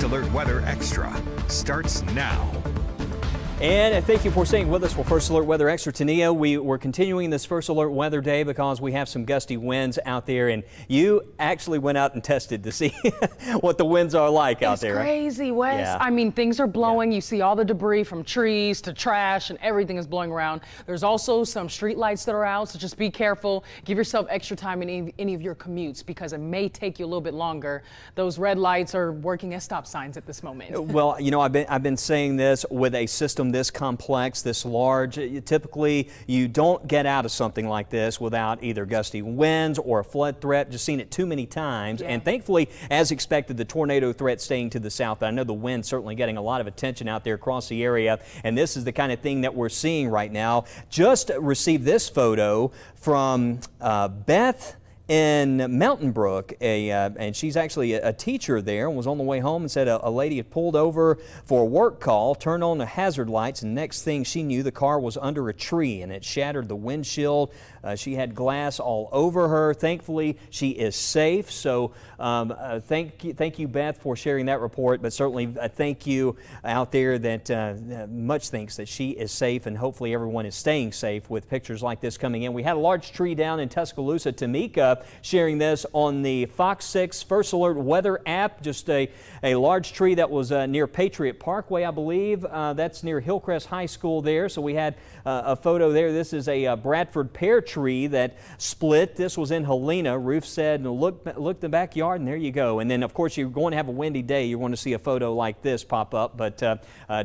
Alert Weather Extra starts now. And thank you for staying with us for First Alert Weather Extra. Tania, we're continuing this First Alert Weather Day because we have some gusty winds out there, and you actually went out and tested to see what the winds are like out there. It's crazy, Wes. Yeah. I mean, things are blowing. You see all the debris from trees to trash, and everything is blowing around. There's also some street lights that are out, so just be careful. Give yourself extra time in any of your commutes because it may take you a little bit longer. Those red lights are working as stop signs at this moment. Well, you know, I've been saying this with a system this complex, this large. Typically, you don't get out of something like this without either gusty winds or a flood threat. Just seen it too many times. Yeah. And thankfully, as expected, the tornado threat staying to the south. But I know the wind certainly getting a lot of attention out there across the area. And this is the kind of thing that we're seeing right now. Just received this photo from Beth in Mountain Brook, and she's actually a teacher there, and was on the way home and said a lady had pulled over for a work call, turned on the hazard lights, and next thing she knew, the car was under a tree and it shattered the windshield. She had glass all over her. Thankfully, she is safe. So thank you, Beth, for sharing that report. But certainly thank you out there that much thinks that she is safe, and hopefully everyone is staying safe with pictures like this coming in. We had a large tree down in Tuscaloosa. Tamika sharing this on the Fox 6 First Alert Weather app. Just a large tree that was near Patriot Parkway, I believe. That's near Hillcrest High School there. So we had a photo there. This is a Bradford pear tree that split. This was in Helena. Ruth said, look in the backyard, and there you go. And then, of course, you're going to have a windy day. You're going to see a photo like this pop up. But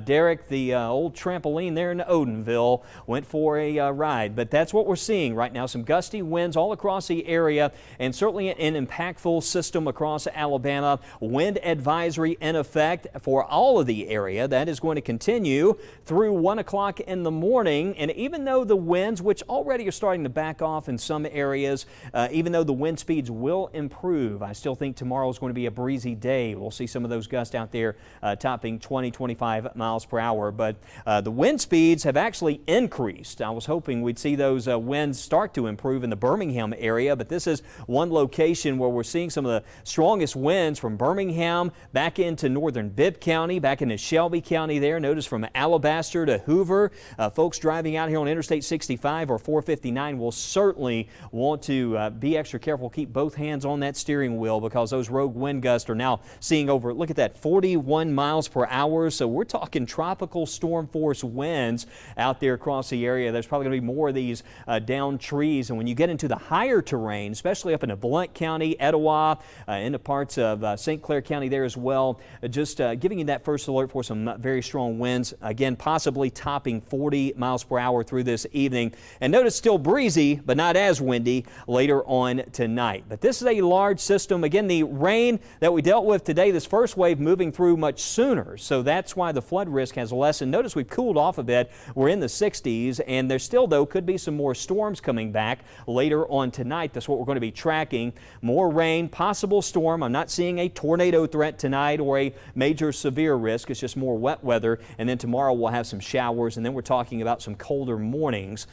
Derek, the old trampoline there in Odenville, went for a ride. But that's what we're seeing right now. Some gusty winds all across the area, and certainly an impactful system across Alabama. Wind advisory in effect for all of the area. That is going to continue through 1 o'clock in the morning. And even though the winds, which already are starting to back off in some areas, even though the wind speeds will improve, I still think tomorrow is going to be a breezy day. We'll see some of those gusts out there topping 20-25 miles per hour. But the wind speeds have actually increased. I was hoping we'd see those winds start to improve in the Birmingham area, but this is one location where we're seeing some of the strongest winds from Birmingham back into northern Bibb County, back into Shelby County there. Notice from Alabaster to Hoover. Folks driving out here on Interstate 65 or 459 will certainly want to be extra careful. Keep both hands on that steering wheel because those rogue wind gusts are now seeing over, look at that, 41 miles per hour. So we're talking tropical storm force winds out there across the area. There's probably going to be more of these downed trees. And when you get into the higher terrain, especially up into Blount County, Etowah, into parts of St. Clair County there as well, just giving you that first alert for some very strong winds. Again, possibly topping 40 miles per hour through this evening. And notice still breezy, but not as windy later on tonight. But this is a large system. Again, the rain that we dealt with today, this first wave moving through much sooner. So that's why the flood risk has lessened. Notice we've cooled off a bit. We're in the 60s, and there still, though, could be some more storms coming back later on tonight. That's what we're going to be tracking. More rain, possible storm. I'm not seeing a tornado threat tonight or a major severe risk. It's just more wet weather. And then tomorrow we'll have some showers, and then we're talking about some colder mornings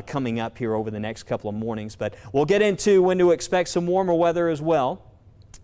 coming up here over the next couple of mornings. But we'll get into when to expect some warmer weather as well.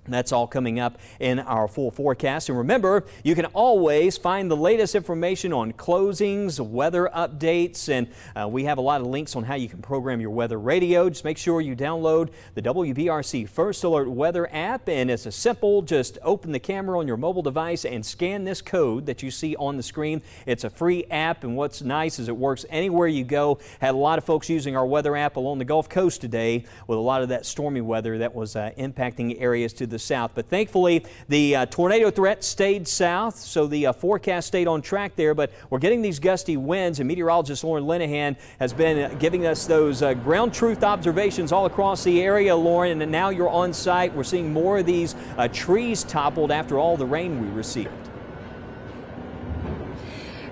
That's all coming up in our full forecast. And remember, you can always find the latest information on closings, weather updates, and we have a lot of links on how you can program your weather radio. Just make sure you download the WBRC First Alert Weather app, and it's a simple, just open the camera on your mobile device and scan this code that you see on the screen. It's a free app, and what's nice is it works anywhere you go. Had a lot of folks using our weather app along the Gulf Coast today with a lot of that stormy weather that was impacting areas to the south. But thankfully, the tornado threat stayed south, so the forecast stayed on track there. But we're getting these gusty winds, and meteorologist Lauren Linehan has been giving us those ground truth observations all across the area, Lauren. And now you're on site. We're seeing more of these trees toppled after all the rain we received.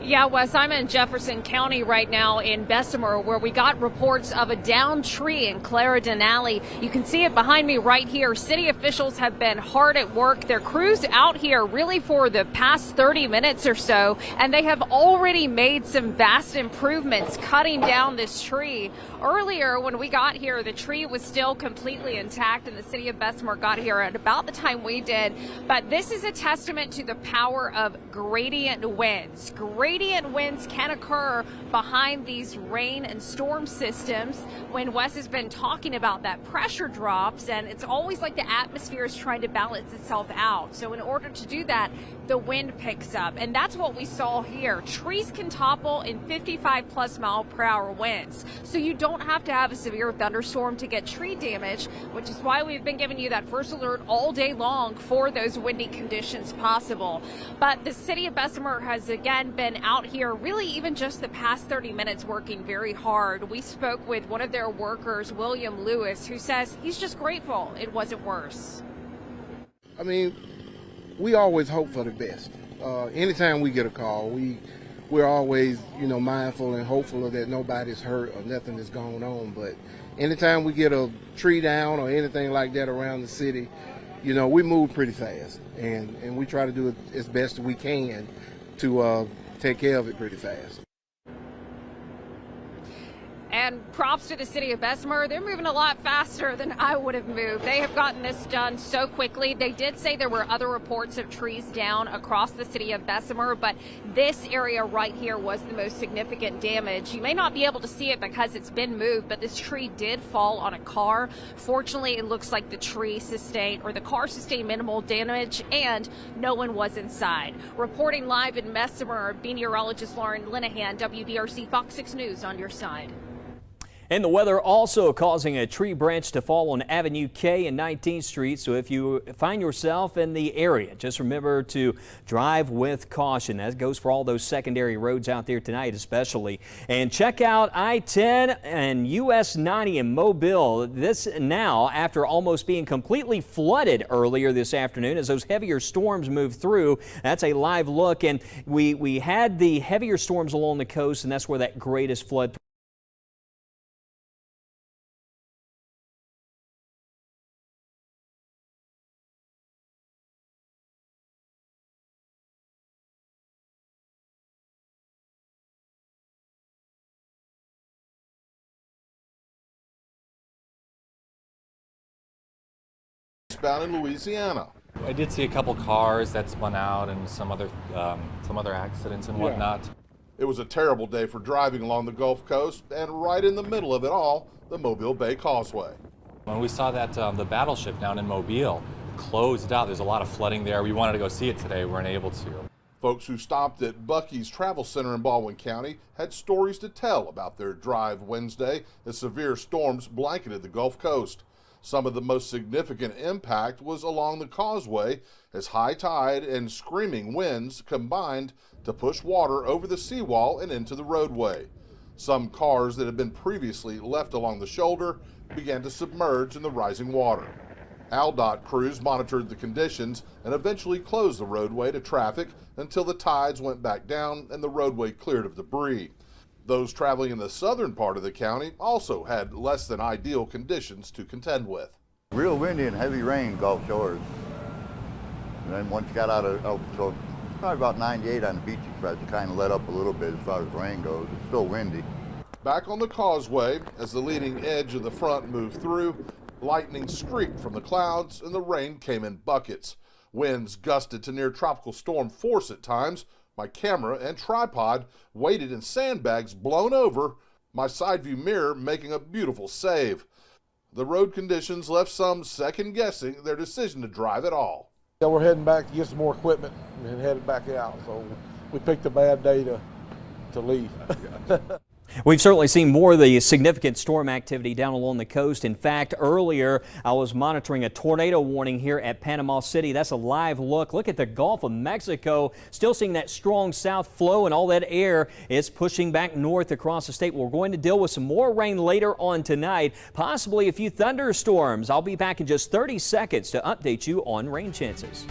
Yeah, Wes, I'm in Jefferson County right now in Bessemer, where we got reports of a downed tree in Clarendon Alley. You can see it behind me right here. City officials have been hard at work. Their crews out here really for the past 30 minutes or so, and they have already made some vast improvements cutting down this tree. Earlier, when we got here, the tree was still completely intact, and the city of Bessemer got here at about the time we did. But this is a testament to the power of gradient winds. Gradient winds can occur behind these rain and storm systems when Wes has been talking about that pressure drops, and it's always like the atmosphere is trying to balance itself out. So in order to do that, the wind picks up, and that's what we saw here. Trees can topple in 55+ mph winds, so you don't have to have a severe thunderstorm to get tree damage, which is why we've been giving you that first alert all day long for those windy conditions possible. But the city of Bessemer has again been out here really even just the past 30 minutes working very hard. We spoke with one of their workers, William Lewis, who says he's just grateful it wasn't worse. I mean, we always hope for the best. Anytime we get a call, we're always, mindful and hopeful that nobody's hurt or nothing is going on. But anytime we get a tree down or anything like that around the city, we move pretty fast, and we try to do it as best we can to take care of it pretty fast. And props to the city of Bessemer. They're moving a lot faster than I would have moved. They have gotten this done so quickly. They did say there were other reports of trees down across the city of Bessemer, but this area right here was the most significant damage. You may not be able to see it because it's been moved, but this tree did fall on a car. Fortunately, it looks like the car sustained minimal damage and no one was inside. Reporting live in Bessemer, meteorologist Lauren Linehan, WBRC Fox 6 News on your side. And the weather also causing a tree branch to fall on Avenue K and 19th Street. So if you find yourself in the area, just remember to drive with caution. That goes for all those secondary roads out there tonight especially. And check out I-10 and US 90 in Mobile. This now after almost being completely flooded earlier this afternoon as those heavier storms move through. That's a live look. And we had the heavier storms along the coast, and that's where that greatest flood bound in Louisiana. I did see a couple cars that spun out and some other accidents and whatnot. It was a terrible day for driving along the Gulf Coast, and right in the middle of it all, the Mobile Bay Causeway. When we saw that the battleship down in Mobile closed out, there's a lot of flooding there. We wanted to go see it today, we weren't able to. Folks who stopped at Buc-ee's Travel Center in Baldwin County had stories to tell about their drive Wednesday as severe storms blanketed the Gulf Coast. Some of the most significant impact was along the causeway as high tide and screaming winds combined to push water over the seawall and into the roadway. Some cars that had been previously left along the shoulder began to submerge in the rising water. AlDOT crews monitored the conditions and eventually closed the roadway to traffic until the tides went back down and the roadway cleared of debris. Those traveling in the southern part of the county also had less than ideal conditions to contend with. Real windy and heavy rain, Gulf Shores. And then once you got out of, so probably about 98 on the beach express, it kind of let up a little bit as far as rain goes. It's still windy. Back on the causeway, as the leading edge of the front moved through, lightning streaked from the clouds and the rain came in buckets. Winds gusted to near tropical storm force at times. My camera and tripod weighted in sandbags blown over, my side view mirror making a beautiful save. The road conditions left some second guessing their decision to drive at all. Yeah, we're heading back to get some more equipment and headed back out, so we picked a bad day to leave. We've certainly seen more of the significant storm activity down along the coast. In fact, earlier I was monitoring a tornado warning here at Panama City. That's a live look. Look at the Gulf of Mexico. Still seeing that strong south flow, and all that air is pushing back north across the state. We're going to deal with some more rain later on tonight, possibly a few thunderstorms. I'll be back in just 30 seconds to update you on rain chances.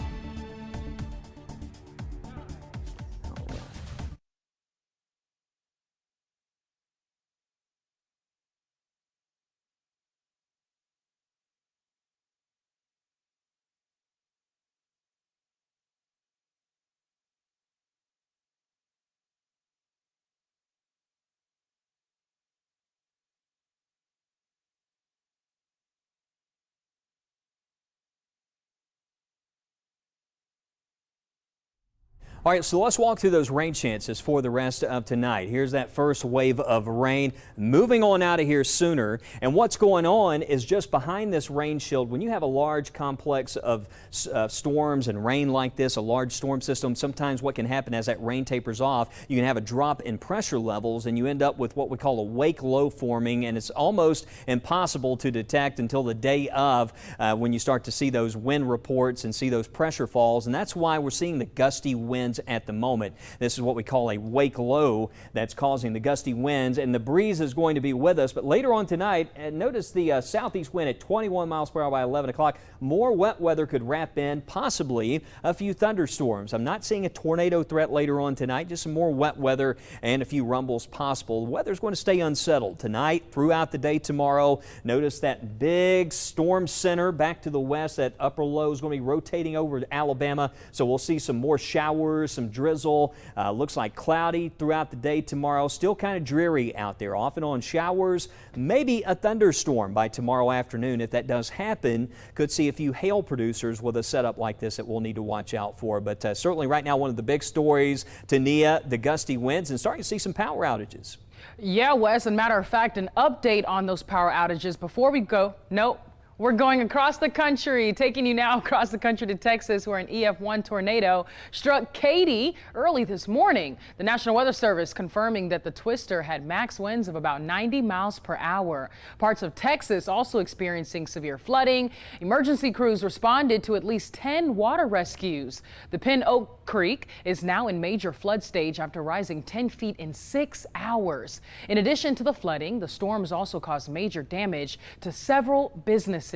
All right, so let's walk through those rain chances for the rest of tonight. Here's that first wave of rain moving on out of here sooner. And what's going on is just behind this rain shield, when you have a large complex of storms and rain like this, a large storm system, sometimes what can happen as that rain tapers off, you can have a drop in pressure levels and you end up with what we call a wake low forming, and it's almost impossible to detect until the day of when you start to see those wind reports and see those pressure falls. And that's why we're seeing the gusty winds at the moment. This is what we call a wake low that's causing the gusty winds, and the breeze is going to be with us. But later on tonight, notice the southeast wind at 21 miles per hour by 11 o'clock. More wet weather could wrap in, possibly a few thunderstorms. I'm not seeing a tornado threat later on tonight, just some more wet weather and a few rumbles possible. The weather's going to stay unsettled tonight, throughout the day tomorrow. Notice that big storm center back to the west. That upper low is going to be rotating over to Alabama, so we'll see some more showers, some drizzle. Looks like cloudy throughout the day tomorrow. Still kind of dreary out there. Off and on showers, maybe a thunderstorm by tomorrow afternoon. If that does happen, could see a few hail producers with a setup like this that we'll need to watch out for. But certainly right now, one of the big stories, Tania, the gusty winds, and starting to see some power outages. Yeah, Wes, and matter of fact, an update on those power outages before we go. Nope. We're going across the country, taking you now across the country to Texas, where an EF1 tornado struck Katy early this morning. The National Weather Service confirming that the twister had max winds of about 90 miles per hour. Parts of Texas also experiencing severe flooding. Emergency crews responded to at least 10 water rescues. The Pin Oak Creek is now in major flood stage after rising 10 feet in 6 hours. In addition to the flooding, the storms also caused major damage to several businesses.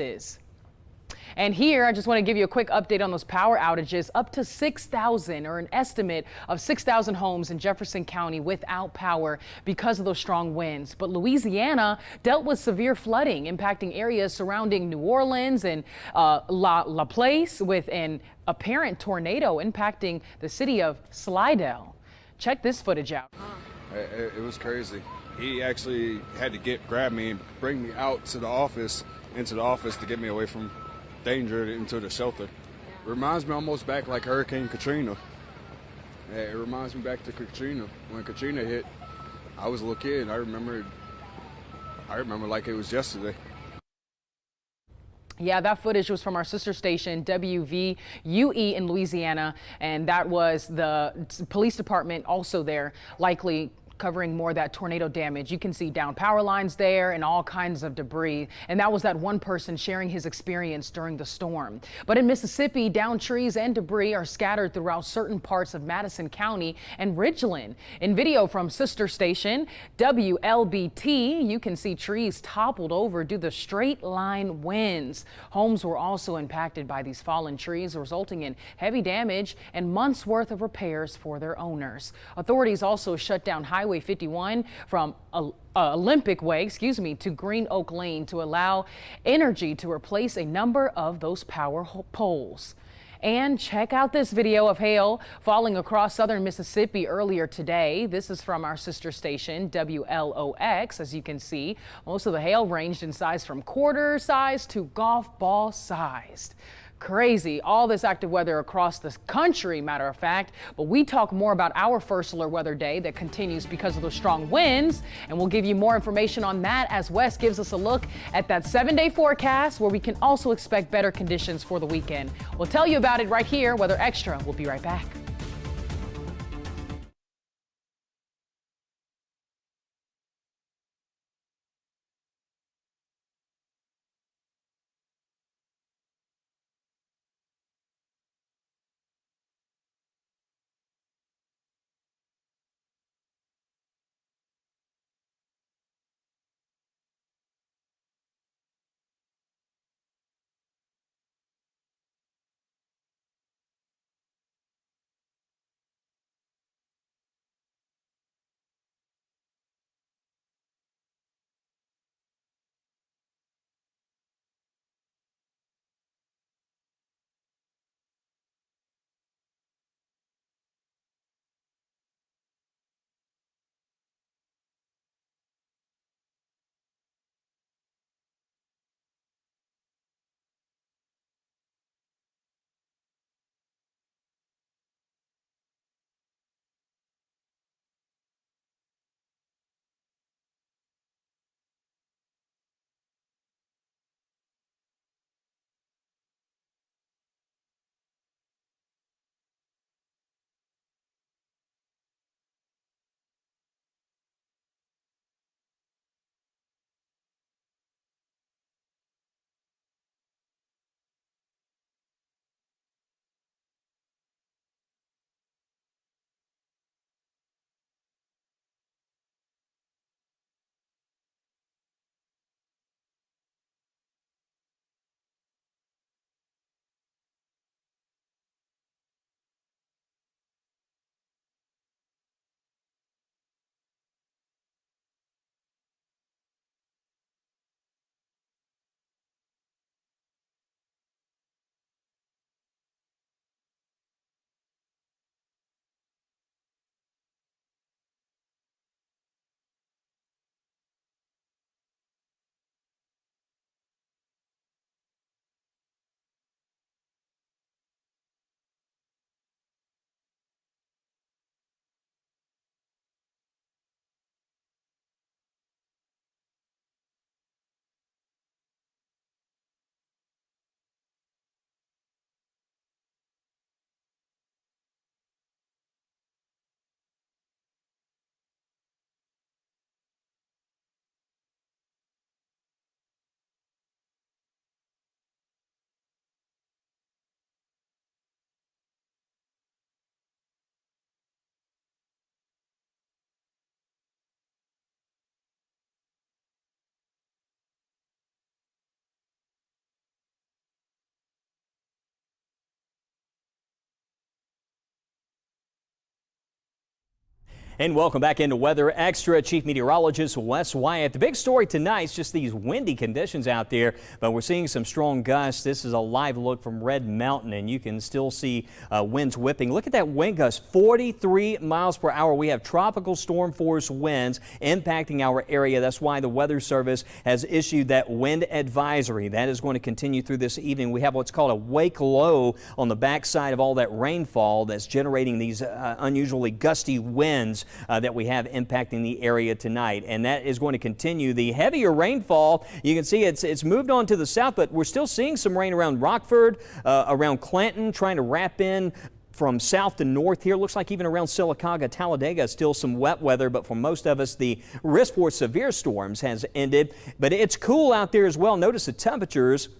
And here, I just want to give you a quick update on those power outages. Up to 6,000, or an estimate of 6,000 homes in Jefferson County without power because of those strong winds. But Louisiana dealt with severe flooding impacting areas surrounding New Orleans and La Place, with an apparent tornado impacting the city of Slidell. Check this footage out. It was crazy. He actually had to grab me and bring me out to the office, into the office, to get me away from danger into the shelter. It reminds me almost back like Hurricane Katrina. It reminds me back to Katrina. When Katrina hit, I was a little kid. I remember like it was yesterday. Yeah, that footage was from our sister station, WVUE in Louisiana, and that was the police department also there, likely covering more of that tornado damage. You can see down power lines there and all kinds of debris. And that was that one person sharing his experience during the storm. But in Mississippi, downed trees and debris are scattered throughout certain parts of Madison County and Ridgeland. In video from sister station WLBT, you can see trees toppled over due to straight line winds. Homes were also impacted by these fallen trees, resulting in heavy damage and months worth of repairs for their owners. Authorities also shut down Highway 51 from Olympic Way, to Green Oak Lane to allow energy to replace a number of those power poles. And check out this video of hail falling across southern Mississippi earlier today. This is from our sister station, WLOX. As you can see, most of the hail ranged in size from quarter size to golf ball sized. Crazy, all this active weather across the country, matter of fact. But we talk more about our first alert weather day that continues because of those strong winds. And we'll give you more information on that as Wes gives us a look at that 7-day forecast, where we can also expect better conditions for the weekend. We'll tell you about it right here, Weather Extra. We'll be right back. And welcome back into Weather Extra. Chief Meteorologist Wes Wyatt. The big story tonight is just these windy conditions out there, but we're seeing some strong gusts. This is a live look from Red Mountain, and you can still see winds whipping. Look at that wind gust, 43 miles per hour. We have tropical storm force winds impacting our area. That's why the Weather Service has issued that wind advisory. That is going to continue through this evening. We have what's called a wake low on the backside of all that rainfall that's generating these unusually gusty winds that we have impacting the area tonight, and that is going to continue. The heavier rainfall, you can see it's moved on to the south, but we're still seeing some rain around Rockford, around Clanton, trying to wrap in from south to north here. Looks like even around Sylacauga, Talladega, still some wet weather, but for most of us, the risk for severe storms has ended. But it's cool out there as well. Notice the temperatures.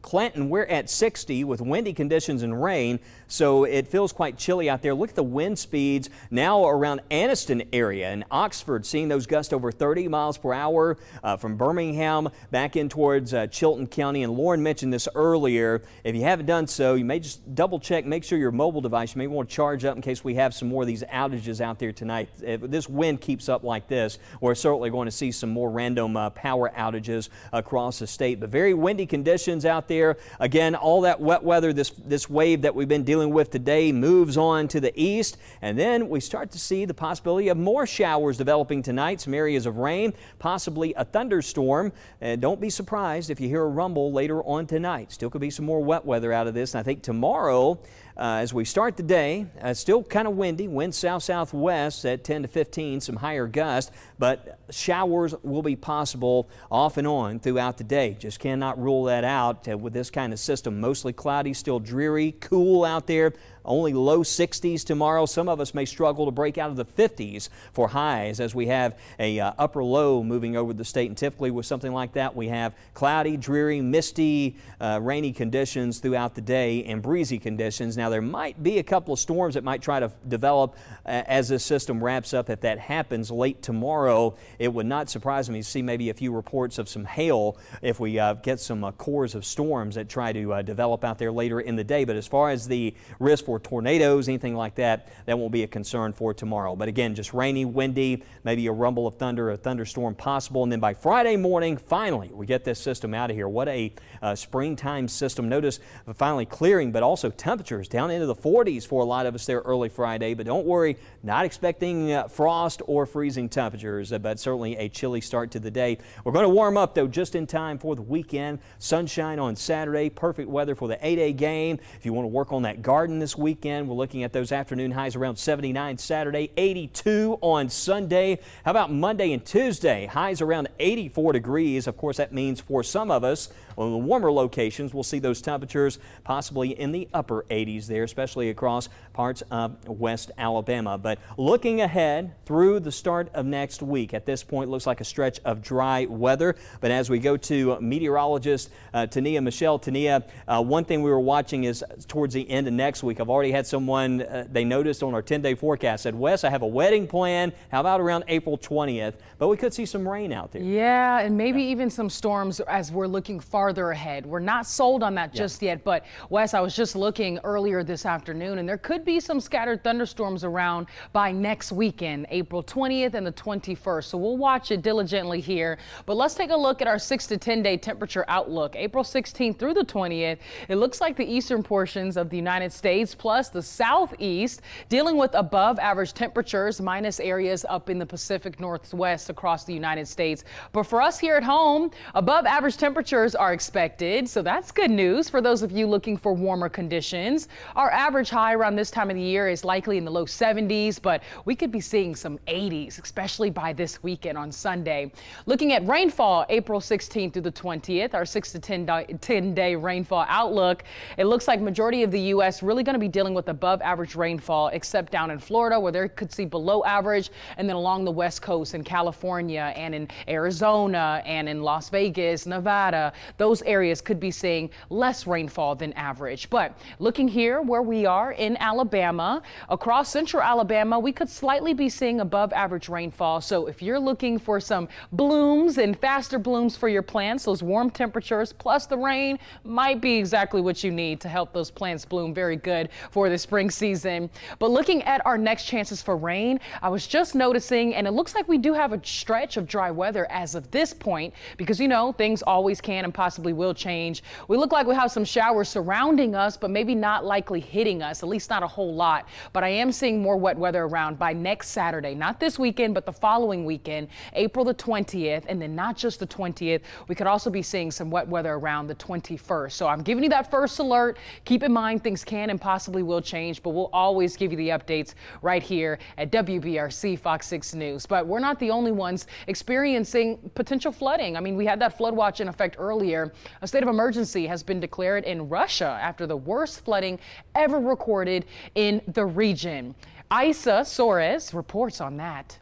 Clanton, we're at 60 with windy conditions and rain, so it feels quite chilly out there. Look at the wind speeds now around Anniston area and Oxford, seeing those gusts over 30 miles per hour from Birmingham back in towards Chilton County. And Lauren mentioned this earlier. If you haven't done so, you may just double check, make sure your mobile device, you may want to charge up in case we have some more of these outages out there tonight. If this wind keeps up like this, we're certainly going to see some more random power outages across the state. But very windy conditions out there. Again, all that wet weather, this wave that we've been dealing with today moves on to the east, and then we start to see the possibility of more showers developing tonight, some areas of rain, possibly a thunderstorm. And don't be surprised if you hear a rumble later on tonight. Still could be some more wet weather out of this, and I think tomorrow, as we start the day, still kind of windy, wind south-southwest at 10 to 15, some higher gusts, but showers will be possible off and on throughout the day. Just cannot rule that out with this kind of system. Mostly cloudy, still dreary, cool out there. Only low 60s tomorrow. Some of us may struggle to break out of the 50s for highs as we have a upper low moving over the state. And typically with something like that, we have cloudy, dreary, misty, rainy conditions throughout the day and breezy conditions. Now, there might be a couple of storms that might try to develop as this system wraps up. If that happens late tomorrow, it would not surprise me to see maybe a few reports of some hail if we get some cores of storms that try to develop out there later in the day. But as far as the risk for tornadoes, anything like that, that won't be a concern for tomorrow. But again, just rainy, windy, maybe a rumble of thunder, a thunderstorm possible. And then by Friday morning, finally, we get this system out of here. What a springtime system. Notice finally clearing, but also temperatures down into the 40s for a lot of us there early Friday. But don't worry, not expecting frost or freezing temperatures, but certainly a chilly start to the day. We're going to warm up, though, just in time for the weekend. Sunshine on Saturday, perfect weather for the 8A game. If you want to work on that garden this weekend, we're looking at those afternoon highs around 79 Saturday, 82 on Sunday. How about Monday and Tuesday? Highs around 84 degrees. Of course, that means for some of us on the warmer locations, we'll see those temperatures possibly in the upper 80s there, especially across parts of West Alabama. But looking ahead through the start of next week, at this point, looks like a stretch of dry weather. But as we go to meteorologist Tania Michelle, Tania, one thing we were watching is towards the end of next week. I've already had someone, they noticed on our 10-day forecast, said, Wes, I have a wedding plan. How about around April 20th? But we could see some rain out there. Yeah, and maybe even some storms as we're looking farther ahead. We're not sold on that just yet, but Wes, I was just looking earlier this afternoon, and there could be some scattered thunderstorms around by next weekend, April 20th and the 21st. So we'll watch it diligently here. But let's take a look at our 6 to 10-day temperature outlook. April 16th through the 20th, it looks like the eastern portions of the United States plus the southeast dealing with above average temperatures, minus areas up in the Pacific Northwest across the United States. But for us here at home, above average temperatures are expected, so that's good news for those of you looking for warmer conditions. Our average high around this time of the year is likely in the low 70s, but we could be seeing some 80s, especially by this weekend on Sunday. Looking at rainfall, April 16th through the 20th, our 6 to 10-day rainfall outlook, it looks like majority of the U.S. really going to be dealing with above average rainfall, except down in Florida where they could see below average, and then along the West Coast in California and in Arizona and in Las Vegas, Nevada. Those those areas could be seeing less rainfall than average. But looking here where we are in Alabama, across central Alabama, we could slightly be seeing above average rainfall. So if you're looking for some blooms and faster blooms for your plants, those warm temperatures plus the rain might be exactly what you need to help those plants bloom very good for the spring season. But looking at our next chances for rain, I was just noticing, and it looks like we do have a stretch of dry weather as of this point, because you know, things always can and possibly will change. We look like we have some showers surrounding us, but maybe not likely hitting us, at least not a whole lot. But I am seeing more wet weather around by next Saturday, not this weekend, but the following weekend, April the 20th, and then not just the 20th. We could also be seeing some wet weather around the 21st. So I'm giving you that first alert. Keep in mind things can and possibly will change, but we'll always give you the updates right here at WBRC Fox 6 News. But we're not the only ones experiencing potential flooding. I mean, we had that flood watch in effect earlier. A state of emergency has been declared in Russia after the worst flooding ever recorded in the region. Isa Soares reports on that.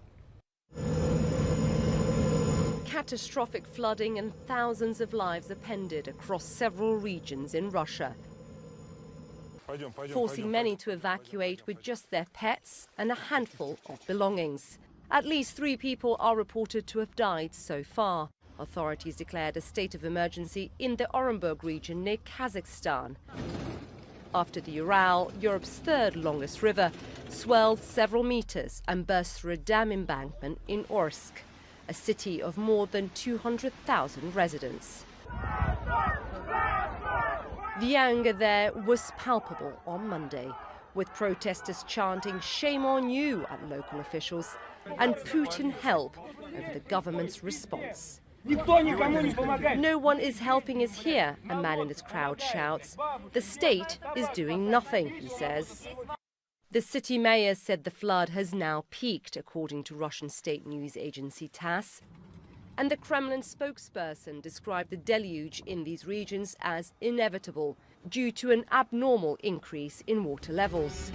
Catastrophic flooding and thousands of lives upended across several regions in Russia, forcing many to evacuate with just their pets and a handful of belongings. At least 3 people are reported to have died so far. Authorities declared a state of emergency in the Orenburg region near Kazakhstan, after the Ural, Europe's 3rd longest river, swelled several meters and burst through a dam embankment in Orsk, a city of more than 200,000 residents. The anger there was palpable on Monday, with protesters chanting "Shame on you" at local officials and "Putin help" over the government's response. No one is helping us here, a man in this crowd shouts. The state is doing nothing, he says. The city mayor said the flood has now peaked, according to Russian state news agency TASS. And the Kremlin spokesperson described the deluge in these regions as inevitable due to an abnormal increase in water levels.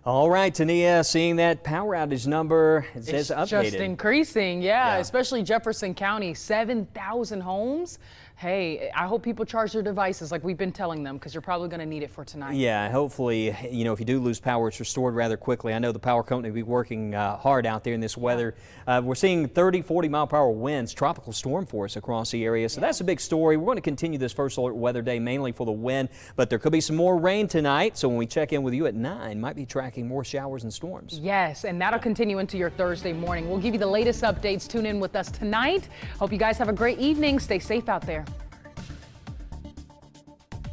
All right, Tania, seeing that power outage number, it says updated. It's just increasing, yeah, especially Jefferson County, 7,000 homes. Hey, I hope people charge their devices like we've been telling them, because you're probably going to need it for tonight. Yeah, hopefully, you know, if you do lose power, it's restored rather quickly. I know the power company will be working hard out there in this weather. We're seeing 30, 40 mile per hour winds, tropical storm force across the area. So that's a big story. We're going to continue this first alert weather day mainly for the wind, but there could be some more rain tonight. So when we check in with you at 9, might be tracking more showers and storms. Yes, and that'll continue into your Thursday morning. We'll give you the latest updates. Tune in with us tonight. Hope you guys have a great evening. Stay safe out there.